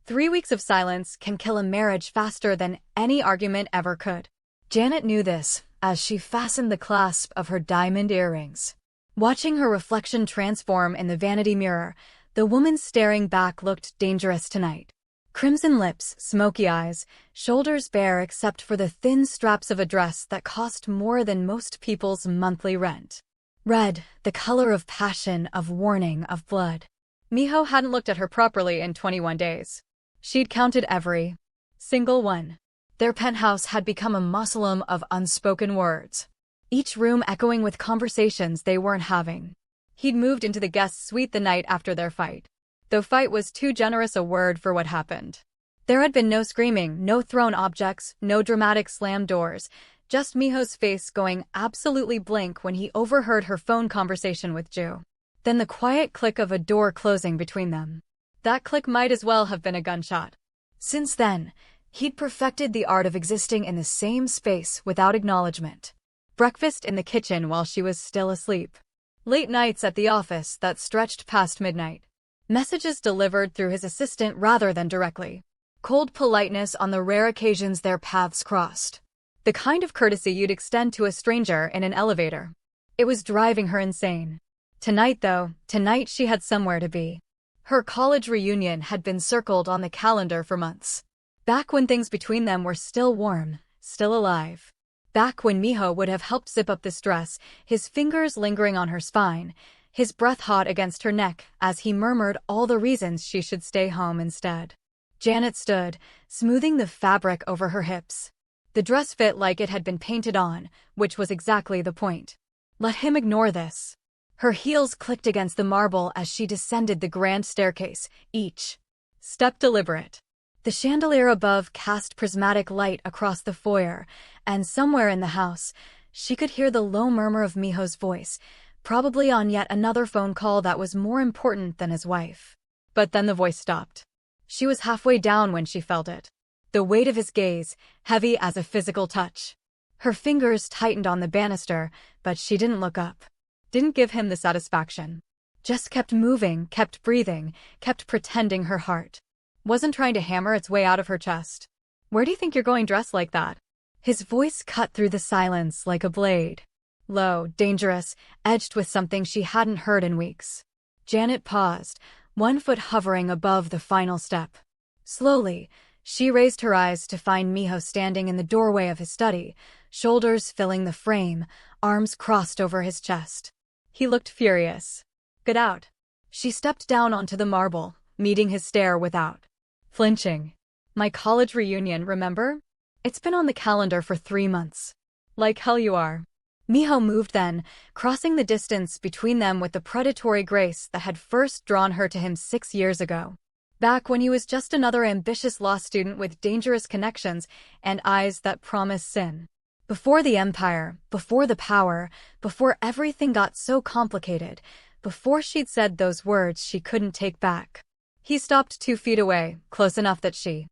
3 weeks of silence can kill a marriage faster than any argument ever could. Janet knew this as she fastened the clasp of her diamond earrings. Watching her reflection transform in the vanity mirror, the woman staring back looked dangerous tonight. Crimson lips, smoky eyes, shoulders bare except for the thin straps of a dress that cost more than most people's monthly rent. Red, the color of passion, of warning, of blood. Miho hadn't looked at her properly in 21 days. She'd counted every single one. Their penthouse had become a mausoleum of unspoken words, each room echoing with conversations they weren't having. He'd moved into the guest suite the night after their fight. Though fight was too generous a word for what happened. There had been no screaming, no thrown objects, no dramatic slammed doors, just Miho's face going absolutely blank when he overheard her phone conversation with Ju. Then the quiet click of a door closing between them. That click might as well have been a gunshot. Since then, he'd perfected the art of existing in the same space without acknowledgement. Breakfast in the kitchen while she was still asleep. Late nights at the office that stretched past midnight. Messages delivered through his assistant rather than directly. Cold politeness on the rare occasions their paths crossed. The kind of courtesy you'd extend to a stranger in an elevator. It was driving her insane. Tonight, though, tonight she had somewhere to be. Her college reunion had been circled on the calendar for months. Back when things between them were still warm, still alive. Back when Miho would have helped zip up this dress, his fingers lingering on her spine, his breath hot against her neck as he murmured all the reasons she should stay home instead. Janet stood, smoothing the fabric over her hips. The dress fit like it had been painted on, which was exactly the point. Let him ignore this. Her heels clicked against the marble as she descended the grand staircase, each step deliberate. The chandelier above cast prismatic light across the foyer, and somewhere in the house, she could hear the low murmur of Miho's voice, probably on yet another phone call that was more important than his wife. But then the voice stopped. She was halfway down when she felt it. The weight of his gaze, heavy as a physical touch. Her fingers tightened on the banister, but she didn't look up. Didn't give him the satisfaction. Just kept moving, kept breathing, kept pretending her heart wasn't trying to hammer its way out of her chest. Where do you think you're going dressed like that? His voice cut through the silence like a blade. Low, dangerous, edged with something she hadn't heard in weeks. Janet paused, one foot hovering above the final step. Slowly, she raised her eyes to find Miho standing in the doorway of his study, shoulders filling the frame, arms crossed over his chest. He looked furious. Get out. She stepped down onto the marble, meeting his stare without flinching. My college reunion, remember? It's been on the calendar for 3 months. Like hell you are. Miho moved then, crossing the distance between them with the predatory grace that had first drawn her to him 6 years ago. Back when he was just another ambitious law student with dangerous connections and eyes that promised sin. Before the empire, before the power, before everything got so complicated, before she'd said those words she couldn't take back. He stopped 2 feet away, close enough that she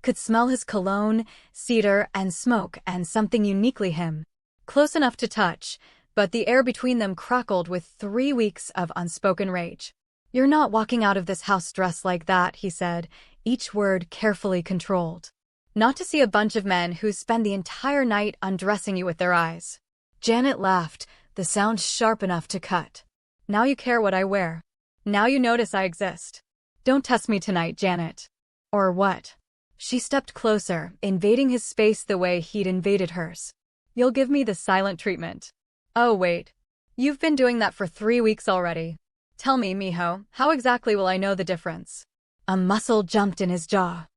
could smell his cologne, cedar, and smoke and something uniquely him. Close enough to touch, but the air between them crackled with 3 weeks of unspoken rage. You're not walking out of this house dressed like that, he said, each word carefully controlled. Not to see a bunch of men who spend the entire night undressing you with their eyes. Janet laughed, the sound sharp enough to cut. Now you care what I wear. Now you notice I exist. Don't test me tonight, Janet. Or what? She stepped closer, invading his space the way he'd invaded hers. You'll give me the silent treatment. Oh wait. You've been doing that for 3 weeks already. Tell me, Miho, how exactly will I know the difference? A muscle jumped in his jaw.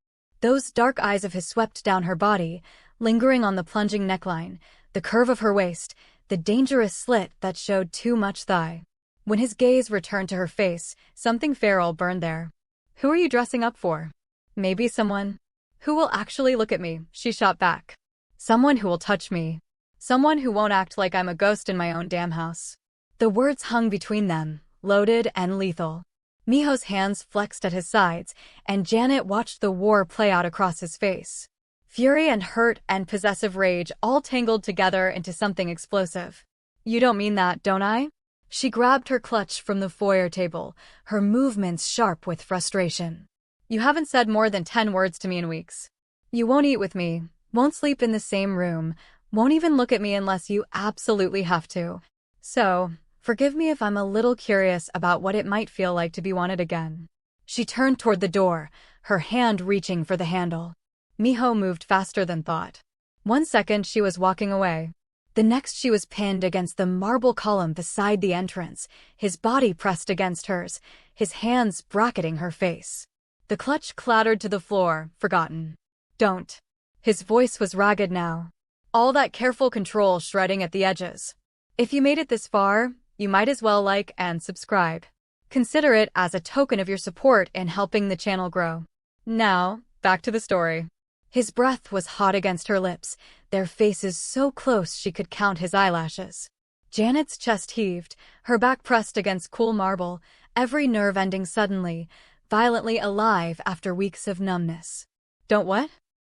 Those dark eyes of his swept down her body, lingering on the plunging neckline, the curve of her waist, the dangerous slit that showed too much thigh. When his gaze returned to her face, something feral burned there. Who are you dressing up for? Maybe someone who will actually look at me, she shot back. Someone who will touch me. Someone who won't act like I'm a ghost in my own damn house. The words hung between them, loaded and lethal. Miho's hands flexed at his sides, and Janet watched the war play out across his face. Fury and hurt and possessive rage all tangled together into something explosive. You don't mean that, don't I? She grabbed her clutch from the foyer table, her movements sharp with frustration. You haven't said more than 10 words to me in weeks. You won't eat with me, won't sleep in the same room, won't even look at me unless you absolutely have to. So, forgive me if I'm a little curious about what it might feel like to be wanted again." She turned toward the door, her hand reaching for the handle. Miho moved faster than thought. 1 second she was walking away. The next she was pinned against the marble column beside the entrance, his body pressed against hers, his hands bracketing her face. The clutch clattered to the floor, forgotten. "Don't." His voice was ragged now. All that careful control shredding at the edges. "If you made it this far, you might as well like and subscribe. Consider it as a token of your support in helping the channel grow." Now, back to the story. His breath was hot against her lips, their faces so close she could count his eyelashes. Janet's chest heaved, her back pressed against cool marble, every nerve ending suddenly, violently alive after weeks of numbness. "Don't what?"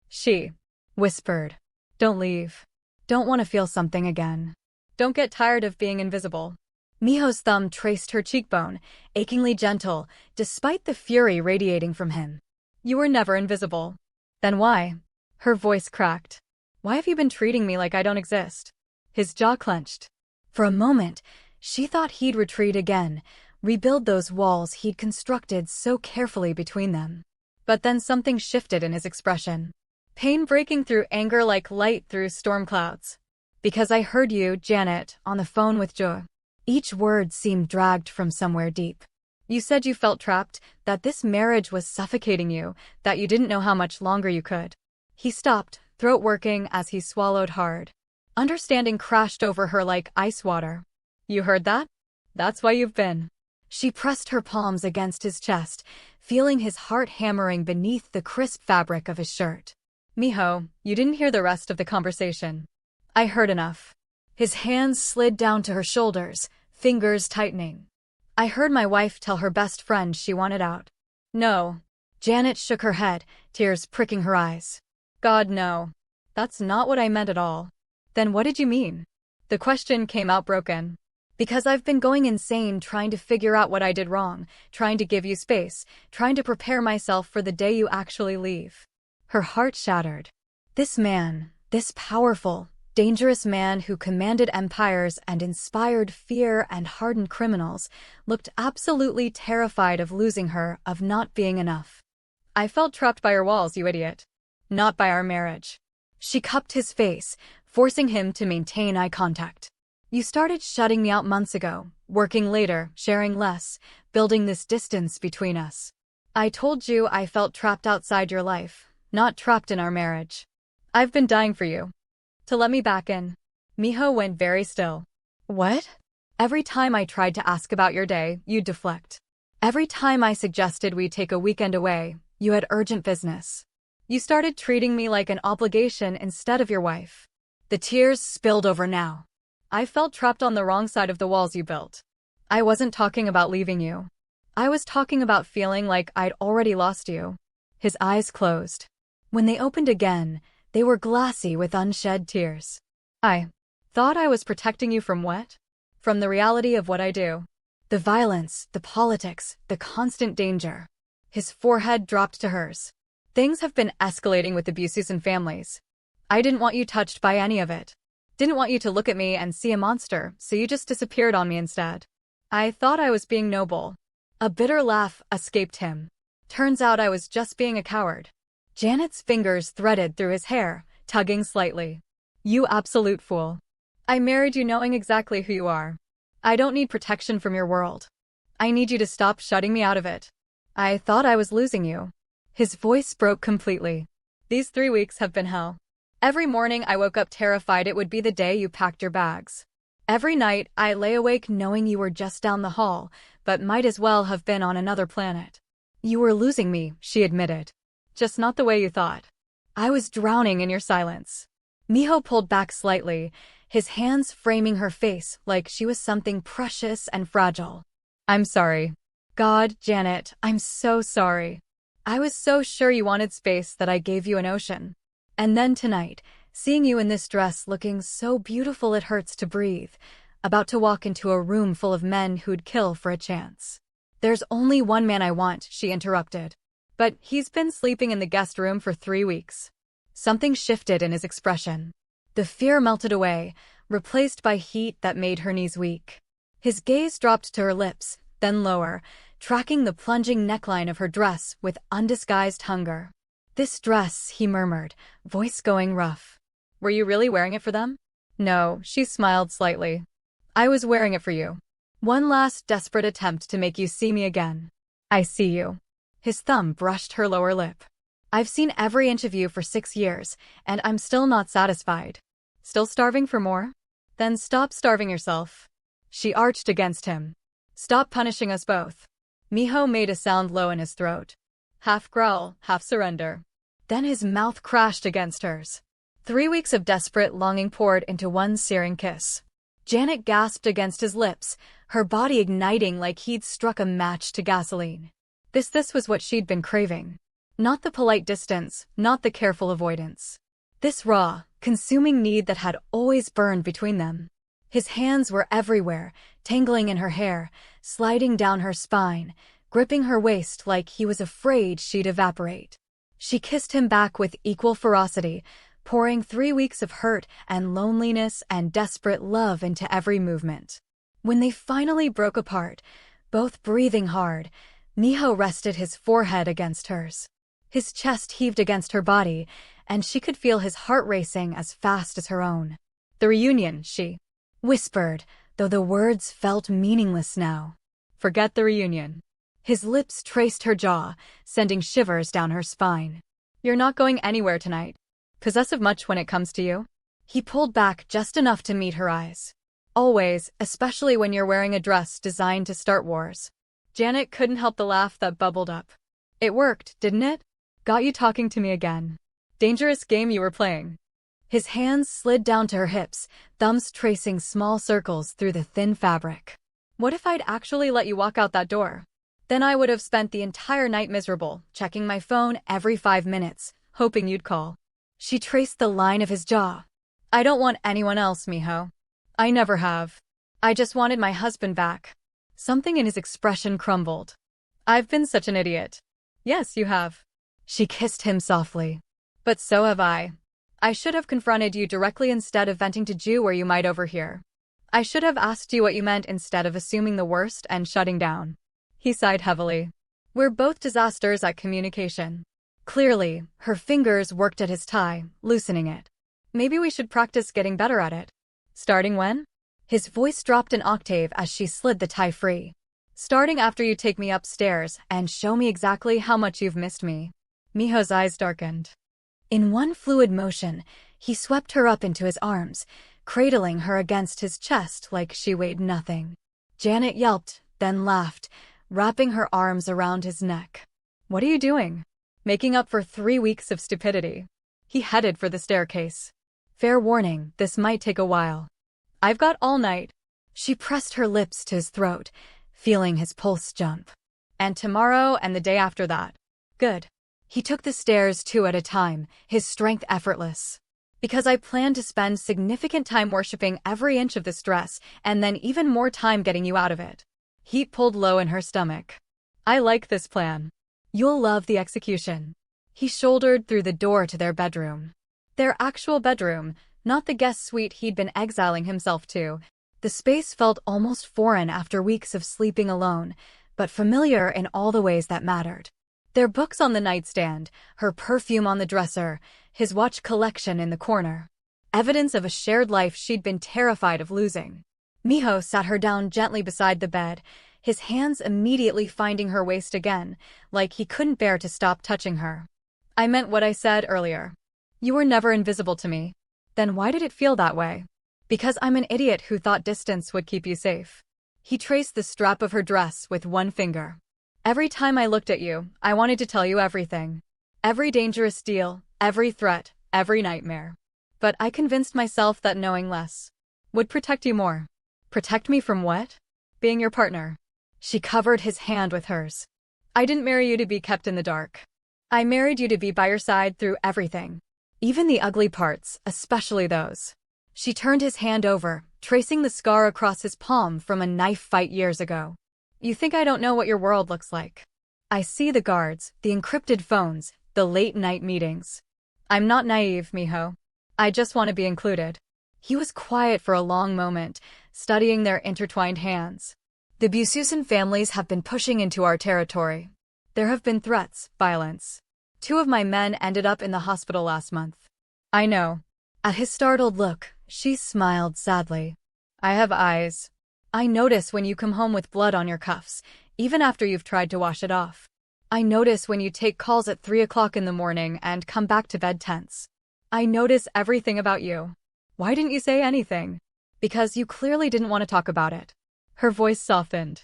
She whispered. "Don't leave. Don't want to feel something again. Don't get tired of being invisible." Miho's thumb traced her cheekbone, achingly gentle, despite the fury radiating from him. "You were never invisible." "Then why?" Her voice cracked. "Why have you been treating me like I don't exist?" His jaw clenched. For a moment, she thought he'd retreat again, rebuild those walls he'd constructed so carefully between them. But then something shifted in his expression. Pain breaking through anger like light through storm clouds. "Because I heard you, Janet, on the phone with Joe." Each word seemed dragged from somewhere deep. "You said you felt trapped, that this marriage was suffocating you, that you didn't know how much longer you could." He stopped, throat working as he swallowed hard. Understanding crashed over her like ice water. "You heard that? That's why you've been." She pressed her palms against his chest, feeling his heart hammering beneath the crisp fabric of his shirt. "Miho, you didn't hear the rest of the conversation." "I heard enough." His hands slid down to her shoulders, fingers tightening. "I heard my wife tell her best friend she wanted out." "No." Janet shook her head, tears pricking her eyes. "God, no. That's not what I meant at all." "Then what did you mean?" The question came out broken. "Because I've been going insane trying to figure out what I did wrong, trying to give you space, trying to prepare myself for the day you actually leave." Her heart shattered. This man, this powerful, dangerous man who commanded empires and inspired fear and hardened criminals, looked absolutely terrified of losing her, of not being enough. "I felt trapped by your walls, you idiot. Not by our marriage." She cupped his face, forcing him to maintain eye contact. "You started shutting me out months ago, working later, sharing less, building this distance between us. I told you I felt trapped outside your life, not trapped in our marriage. I've been dying for you. To let me back in." Miho went very still. "What?" "Every time I tried to ask about your day, you'd deflect. Every time I suggested we take a weekend away, you had urgent business. You started treating me like an obligation instead of your wife." The tears spilled over now. "I felt trapped on the wrong side of the walls you built. I wasn't talking about leaving you. I was talking about feeling like I'd already lost you." His eyes closed. When they opened again, they were glassy with unshed tears. "I thought I was protecting you from what? From the reality of what I do. The violence, the politics, the constant danger." His forehead dropped to hers. "Things have been escalating with abuses in families. I didn't want you touched by any of it. Didn't want you to look at me and see a monster, so you just disappeared on me instead. I thought I was being noble." A bitter laugh escaped him. "Turns out I was just being a coward." Janet's fingers threaded through his hair, tugging slightly. "You absolute fool. I married you knowing exactly who you are. I don't need protection from your world. I need you to stop shutting me out of it. I thought I was losing you." His voice broke completely. "These 3 weeks have been hell. Every morning I woke up terrified it would be the day you packed your bags. Every night I lay awake knowing you were just down the hall, but might as well have been on another planet." "You were losing me," she admitted. "Just not the way you thought. I was drowning in your silence." Miho pulled back slightly, his hands framing her face like she was something precious and fragile. "I'm sorry. God, Janet, I'm so sorry. I was so sure you wanted space that I gave you an ocean. And then tonight, seeing you in this dress looking so beautiful it hurts to breathe, about to walk into a room full of men who'd kill for a chance." "There's only one man I want," she interrupted. But he's been sleeping in the guest room for 3 weeks. Something shifted in his expression. The fear melted away, replaced by heat that made her knees weak. His gaze dropped to her lips, then lower, tracking the plunging neckline of her dress with undisguised hunger. "This dress," he murmured, voice going rough. "Were you really wearing it for them?" "No," she smiled slightly. "I was wearing it for you. One last desperate attempt to make you see me again." "I see you." His thumb brushed her lower lip. "I've seen every inch of you for 6 years, and I'm still not satisfied." "Still starving for more? Then stop starving yourself." She arched against him. "Stop punishing us both." Miho made a sound low in his throat. Half growl, half surrender. Then his mouth crashed against hers. 3 weeks of desperate longing poured into one searing kiss. Janet gasped against his lips, her body igniting like he'd struck a match to gasoline. This was what she'd been craving. Not the polite distance, not the careful avoidance. This raw, consuming need that had always burned between them. His hands were everywhere, tangling in her hair, sliding down her spine, gripping her waist like he was afraid she'd evaporate. She kissed him back with equal ferocity, pouring 3 weeks of hurt and loneliness and desperate love into every movement. When they finally broke apart, both breathing hard, Miho rested his forehead against hers. His chest heaved against her body, and she could feel his heart racing as fast as her own. "The reunion," she whispered, though the words felt meaningless now. "Forget the reunion." His lips traced her jaw, sending shivers down her spine. "You're not going anywhere tonight. Possessive much when it comes to you?" He pulled back just enough to meet her eyes. "Always, especially when you're wearing a dress designed to start wars." Janet couldn't help the laugh that bubbled up. "It worked, didn't it? Got you talking to me again. Dangerous game you were playing." His hands slid down to her hips, thumbs tracing small circles through the thin fabric. "What if I'd actually let you walk out that door? Then I would have spent the entire night miserable, checking my phone every 5 minutes, hoping you'd call." She traced the line of his jaw. "I don't want anyone else, Miho. I never have. I just wanted my husband back." Something in his expression crumbled. "I've been such an idiot." "Yes, you have." She kissed him softly. "But so have I. I should have confronted you directly instead of venting to Jew where you might overhear. I should have asked you what you meant instead of assuming the worst and shutting down." He sighed heavily. "We're both disasters at communication." Clearly, her fingers worked at his tie, loosening it. "Maybe we should practice getting better at it." "Starting when?" His voice dropped an octave as she slid the tie free. "Starting after you take me upstairs and show me exactly how much you've missed me." Miho's eyes darkened. In one fluid motion, he swept her up into his arms, cradling her against his chest like she weighed nothing. Janet yelped, then laughed, wrapping her arms around his neck. "What are you doing?" "Making up for 3 weeks of stupidity." He headed for the staircase. "Fair warning, this might take a while." "I've got all night." She pressed her lips to his throat, feeling his pulse jump. "And tomorrow and the day after that." "Good." He took the stairs 2 at a time, his strength effortless. "Because I plan to spend significant time worshipping every inch of this dress, and then even more time getting you out of it." Heat pulled low in her stomach. "I like this plan. You'll love the execution." He shouldered through the door to their bedroom. Their actual bedroom, not the guest suite he'd been exiling himself to. The space felt almost foreign after weeks of sleeping alone, but familiar in all the ways that mattered. Their books on the nightstand, her perfume on the dresser, his watch collection in the corner. Evidence of a shared life she'd been terrified of losing. Miho sat her down gently beside the bed, his hands immediately finding her waist again, like he couldn't bear to stop touching her. "I meant what I said earlier. You were never invisible to me." "Then why did it feel that way?" "Because I'm an idiot who thought distance would keep you safe." He traced the strap of her dress with one finger. "Every time I looked at you, I wanted to tell you everything. Every dangerous deal, every threat, every nightmare. But I convinced myself that knowing less would protect you more." "Protect me from what?" "Being your partner." She covered his hand with hers. "I didn't marry you to be kept in the dark. I married you to be by your side through everything. Even the ugly parts, especially those." She turned his hand over, tracing the scar across his palm from a knife fight years ago. "You think I don't know what your world looks like?" I see the guards, the encrypted phones, the late-night meetings. I'm not naive, Miho. I just want to be included. He was quiet for a long moment, studying their intertwined hands. The Bususan families have been pushing into our territory. There have been threats, violence. 2 of my men ended up in the hospital last month. I know. At his startled look, she smiled sadly. I have eyes. I notice when you come home with blood on your cuffs, even after you've tried to wash it off. I notice when you take calls at 3 o'clock in the morning and come back to bed tense. I notice everything about you. Why didn't you say anything? Because you clearly didn't want to talk about it. Her voice softened.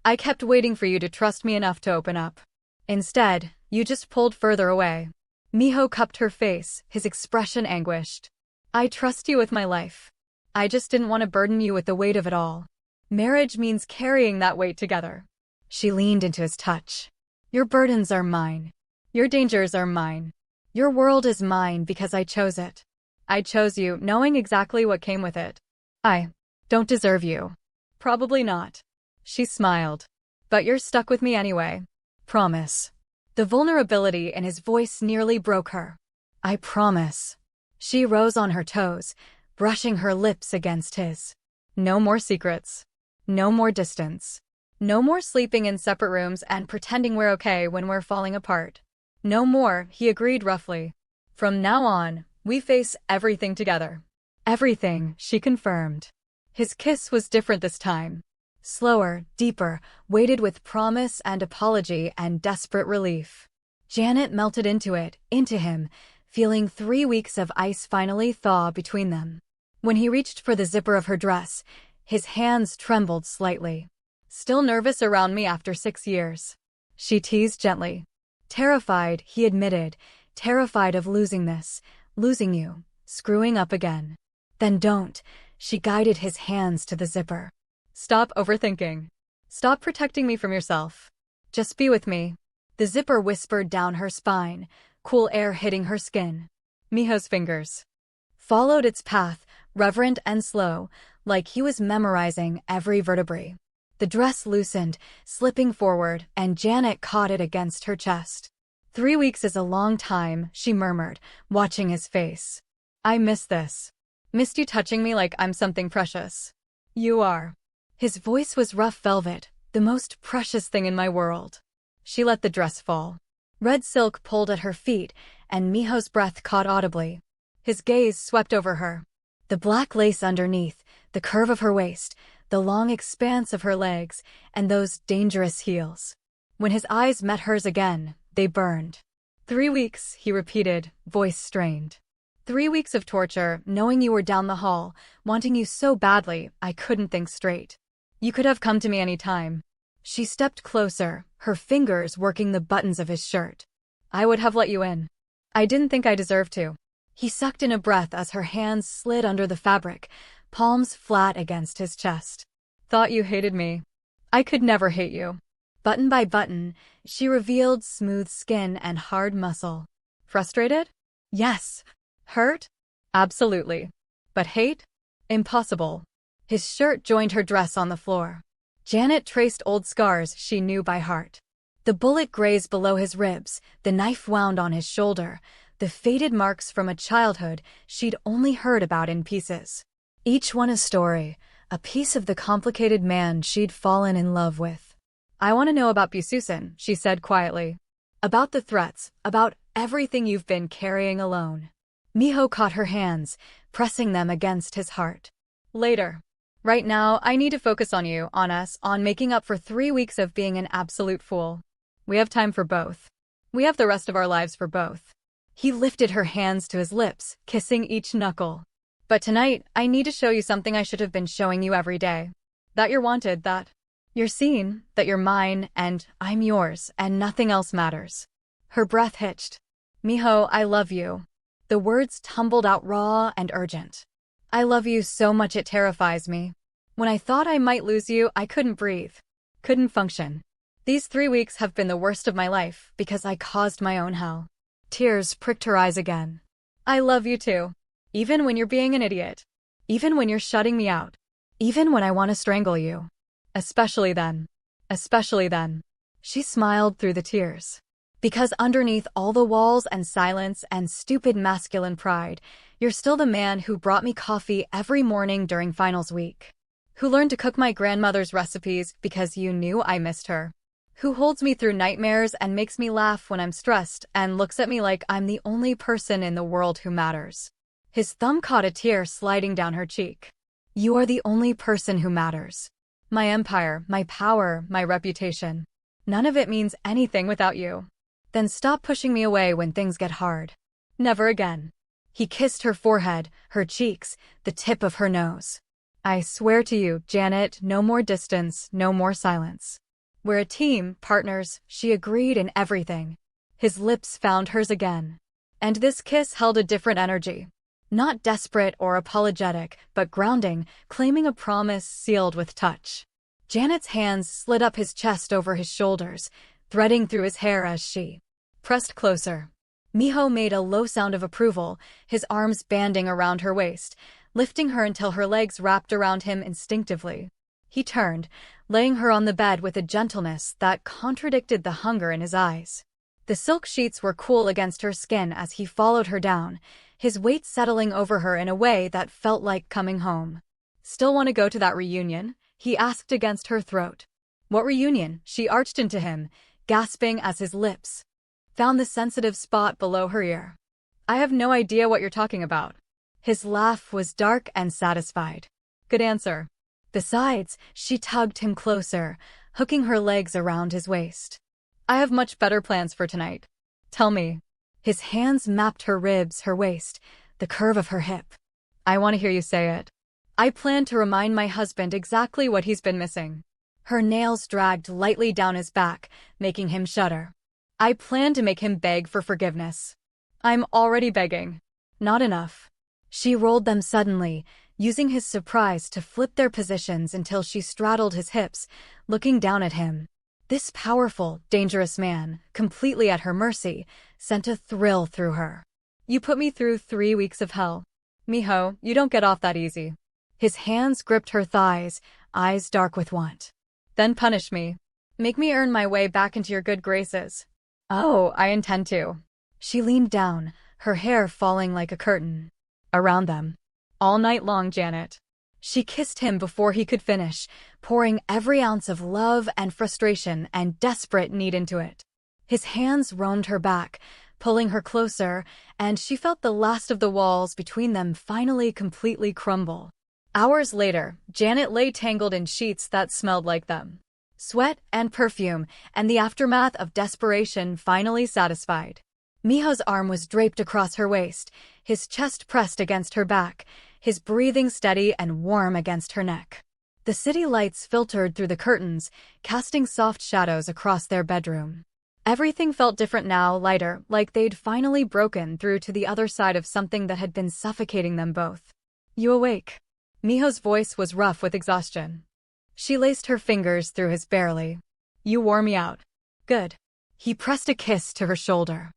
I kept waiting for you to trust me enough to open up. Instead, you just pulled further away. Miho cupped her face, his expression anguished. I trust you with my life. I just didn't want to burden you with the weight of it all. Marriage means carrying that weight together. She leaned into his touch. Your burdens are mine. Your dangers are mine. Your world is mine because I chose it. I chose you, knowing exactly what came with it. I don't deserve you. Probably not. She smiled. But you're stuck with me anyway. Promise. The vulnerability in his voice nearly broke her. I promise. She rose on her toes, brushing her lips against his. No more secrets. No more distance. No more sleeping in separate rooms and pretending we're okay when we're falling apart. No more, he agreed roughly. From now on, we face everything together. Everything, she confirmed. His kiss was different this time. Slower, deeper, weighted with promise and apology and desperate relief. Janet melted into it, into him, feeling 3 weeks of ice finally thaw between them. When he reached for the zipper of her dress, his hands trembled slightly. Still nervous around me after 6 years? She teased gently. Terrified, he admitted, terrified of losing this, losing you, screwing up again. Then don't. She guided his hands to the zipper. Stop overthinking. Stop protecting me from yourself. Just be with me. The zipper whispered down her spine, cool air hitting her skin. Miho's fingers followed its path, reverent and slow, like he was memorizing every vertebrae. The dress loosened, slipping forward, and Janet caught it against her chest. 3 weeks is a long time, she murmured, watching his face. I miss this. Missed you touching me like I'm something precious. You are. His voice was rough velvet, the most precious thing in my world. She let the dress fall. Red silk pulled at her feet, and Miho's breath caught audibly. His gaze swept over her. The black lace underneath, the curve of her waist, the long expanse of her legs, and those dangerous heels. When his eyes met hers again, they burned. 3 weeks, he repeated, voice strained. 3 weeks of torture, knowing you were down the hall, wanting you so badly, I couldn't think straight. You could have come to me any time. She stepped closer, her fingers working the buttons of his shirt. I would have let you in. I didn't think I deserved to. He sucked in a breath as her hands slid under the fabric, palms flat against his chest. Thought you hated me. I could never hate you. Button by button, she revealed smooth skin and hard muscle. Frustrated? Yes. Hurt? Absolutely. But hate? Impossible. His shirt joined her dress on the floor. Janet traced old scars she knew by heart. The bullet grazed below his ribs, the knife wound on his shoulder, the faded marks from a childhood she'd only heard about in pieces. Each one a story, a piece of the complicated man she'd fallen in love with. I want to know about Bususan, she said quietly. About the threats, about everything you've been carrying alone. Miho caught her hands, pressing them against his heart. Later. Right now, I need to focus on you, on us, on making up for 3 weeks of being an absolute fool. We have time for both. We have the rest of our lives for both. He lifted her hands to his lips, kissing each knuckle. But tonight, I need to show you something I should have been showing you every day. That you're wanted, that you're seen, that you're mine, and I'm yours, and nothing else matters. Her breath hitched. Miho, I love you. The words tumbled out raw and urgent. I love you so much it terrifies me. When I thought I might lose you, I couldn't breathe. Couldn't function. These 3 weeks have been the worst of my life because I caused my own hell. Tears pricked her eyes again. I love you too. Even when you're being an idiot. Even when you're shutting me out. Even when I want to strangle you. Especially then. Especially then. She smiled through the tears. Because underneath all the walls and silence and stupid masculine pride, you're still the man who brought me coffee every morning during finals week. Who learned to cook my grandmother's recipes because you knew I missed her. Who holds me through nightmares and makes me laugh when I'm stressed and looks at me like I'm the only person in the world who matters. His thumb caught a tear sliding down her cheek. You are the only person who matters. My empire, my power, my reputation. None of it means anything without you. Then stop pushing me away when things get hard. Never again. He kissed her forehead, her cheeks, the tip of her nose. I swear to you, Janet, no more distance, no more silence. We're a team, partners, she agreed in everything. His lips found hers again. And this kiss held a different energy. Not desperate or apologetic, but grounding, claiming a promise sealed with touch. Janet's hands slid up his chest over his shoulders, threading through his hair as she pressed closer. Miho made a low sound of approval, his arms banding around her waist, lifting her until her legs wrapped around him instinctively. He turned, laying her on the bed with a gentleness that contradicted the hunger in his eyes. The silk sheets were cool against her skin as he followed her down, his weight settling over her in a way that felt like coming home. Still want to go to that reunion? He asked against her throat. What reunion? She arched into him, gasping as his lips found the sensitive spot below her ear. I have no idea what you're talking about. His laugh was dark and satisfied. Good answer. Besides, she tugged him closer, hooking her legs around his waist. I have much better plans for tonight. Tell me. His hands mapped her ribs, her waist, the curve of her hip. I want to hear you say it. I plan to remind my husband exactly what he's been missing. Her nails dragged lightly down his back, making him shudder. I plan to make him beg for forgiveness. I'm already begging. Not enough. She rolled them suddenly, using his surprise to flip their positions until she straddled his hips, looking down at him. This powerful, dangerous man, completely at her mercy, sent a thrill through her. You put me through 3 weeks of hell. Miho, you don't get off that easy. His hands gripped her thighs, eyes dark with want. Then punish me. Make me earn my way back into your good graces. Oh, I intend to. She leaned down, her hair falling like a curtain around them. All night long, Janet. She kissed him before he could finish, pouring every ounce of love and frustration and desperate need into it. His hands roamed her back, pulling her closer, and she felt the last of the walls between them finally completely crumble. Hours later, Janet lay tangled in sheets that smelled like them. Sweat and perfume, and the aftermath of desperation finally satisfied. Miho's arm was draped across her waist, his chest pressed against her back, his breathing steady and warm against her neck. The city lights filtered through the curtains, casting soft shadows across their bedroom. Everything felt different now, lighter, like they'd finally broken through to the other side of something that had been suffocating them both. You awake? Miho's voice was rough with exhaustion. She laced her fingers through his barely. You wore me out. Good. He pressed a kiss to her shoulder.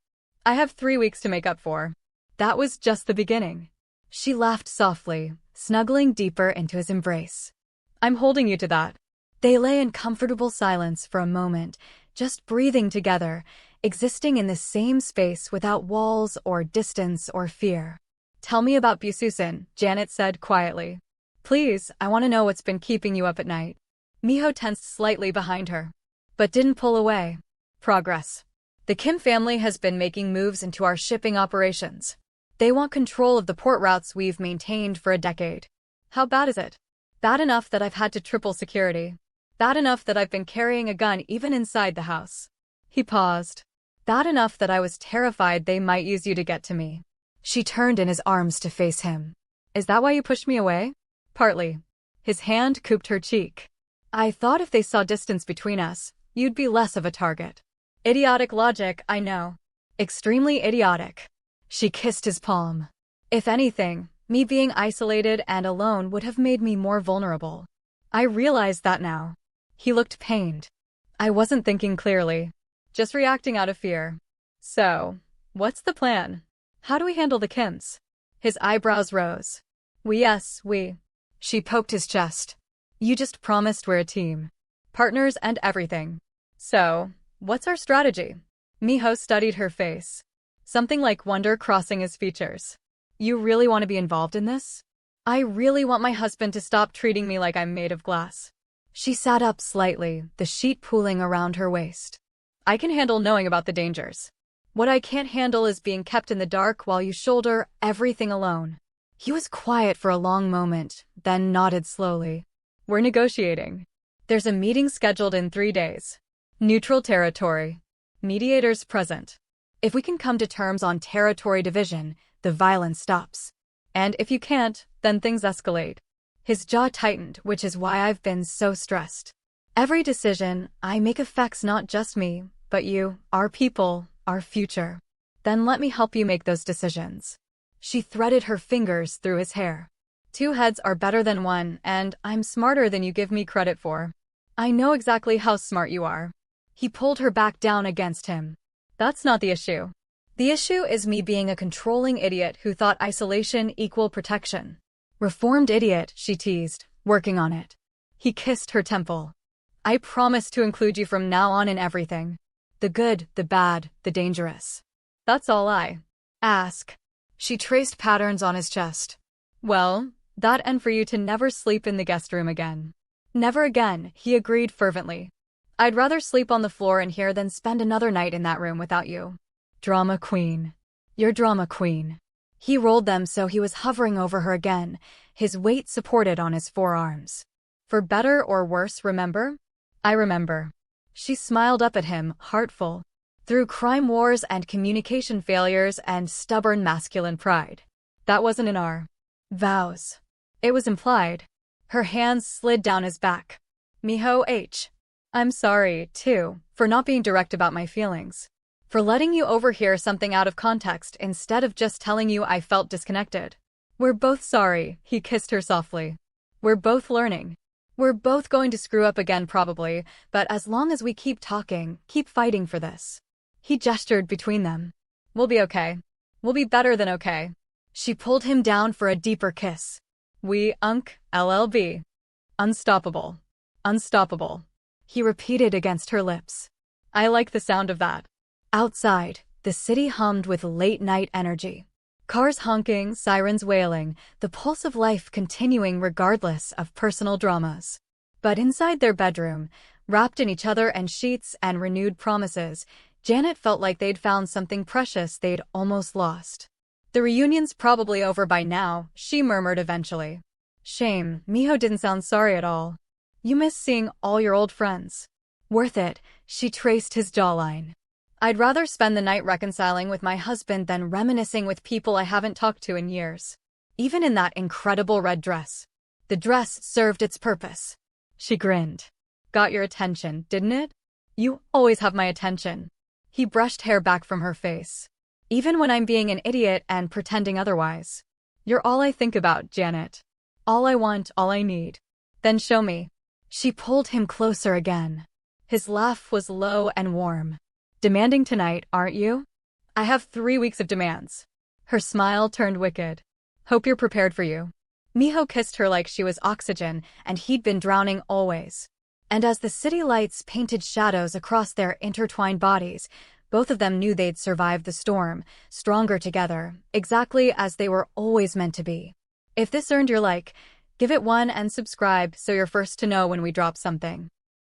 I have 3 weeks to make up for. That was just the beginning. She laughed softly, snuggling deeper into his embrace. I'm holding you to that. They lay in comfortable silence for a moment, just breathing together, existing in the same space without walls or distance or fear. Tell me about Bususen, Janet said quietly. Please, I want to know what's been keeping you up at night. Miho tensed slightly behind her, but didn't pull away. Progress. The Kim family has been making moves into our shipping operations. They want control of the port routes we've maintained for a decade. How bad is it? Bad enough that I've had to triple security. Bad enough that I've been carrying a gun even inside the house. He paused. Bad enough that I was terrified they might use you to get to me. She turned in his arms to face him. Is that why you pushed me away? Partly. His hand cooped her cheek. I thought if they saw distance between us, you'd be less of a target. Idiotic logic, I know. Extremely idiotic. She kissed his palm. If anything, me being isolated and alone would have made me more vulnerable. I realize that now. He looked pained. I wasn't thinking clearly. Just reacting out of fear. So, what's the plan? How do we handle the Kims? His eyebrows rose. We. She poked his chest. You just promised we're a team. Partners and everything. So, what's our strategy? Miho studied her face. Something like wonder crossing his features. You really want to be involved in this? I really want my husband to stop treating me like I'm made of glass. She sat up slightly, the sheet pooling around her waist. I can handle knowing about the dangers. What I can't handle is being kept in the dark while you shoulder everything alone. He was quiet for a long moment, then nodded slowly. We're negotiating. There's a meeting scheduled in 3 days. Neutral territory. Mediators present. If we can come to terms on territory division, the violence stops. And if you can't, then things escalate. His jaw tightened, which is why I've been so stressed. Every decision I make affects not just me, but you, our people, our future. Then let me help you make those decisions. She threaded her fingers through his hair. 2 heads are better than 1, and I'm smarter than you give me credit for. I know exactly how smart you are. He pulled her back down against him. That's not the issue. The issue is me being a controlling idiot who thought isolation equal protection. Reformed idiot, she teased, working on it. He kissed her temple. I promise to include you from now on in everything. The good, the bad, the dangerous. That's all I ask. She traced patterns on his chest. Well, that and for you to never sleep in the guest room again. Never again, he agreed fervently. I'd rather sleep on the floor in here than spend another night in that room without you. Drama queen. You're drama queen. He rolled them so he was hovering over her again, his weight supported on his forearms. For better or worse, remember? I remember. She smiled up at him, heartful. Through crime wars and communication failures and stubborn masculine pride. That wasn't in our vows. It was implied. Her hands slid down his back. Miho H. I'm sorry, too, for not being direct about my feelings. For letting you overhear something out of context instead of just telling you I felt disconnected. We're both sorry, he kissed her softly. We're both learning. We're both going to screw up again probably, but as long as we keep talking, keep fighting for this. He gestured between them. We'll be okay. We'll be better than okay. She pulled him down for a deeper kiss. We, LLB. Unstoppable. Unstoppable. He repeated against her lips. I like the sound of that. Outside, the city hummed with late-night energy. Cars honking, sirens wailing, the pulse of life continuing regardless of personal dramas. But inside their bedroom, wrapped in each other and sheets and renewed promises, Janet felt like they'd found something precious they'd almost lost. The reunion's probably over by now, she murmured eventually. Shame, Miho didn't sound sorry at all. You miss seeing all your old friends. Worth it, she traced his jawline. I'd rather spend the night reconciling with my husband than reminiscing with people I haven't talked to in years. Even in that incredible red dress. The dress served its purpose. She grinned. Got your attention, didn't it? You always have my attention. He brushed hair back from her face. Even when I'm being an idiot and pretending otherwise. You're all I think about, Janet. All I want, all I need. Then show me. She pulled him closer again. His laugh was low and warm. Demanding tonight, aren't you? I have 3 weeks of demands. Her smile turned wicked. Hope you're prepared for you. Miho kissed her like she was oxygen, and he'd been drowning always. And as the city lights painted shadows across their intertwined bodies, both of them knew they'd survive the storm, stronger together, exactly as they were always meant to be. If this earned your like, give it 1 and subscribe so you're first to know when we drop something.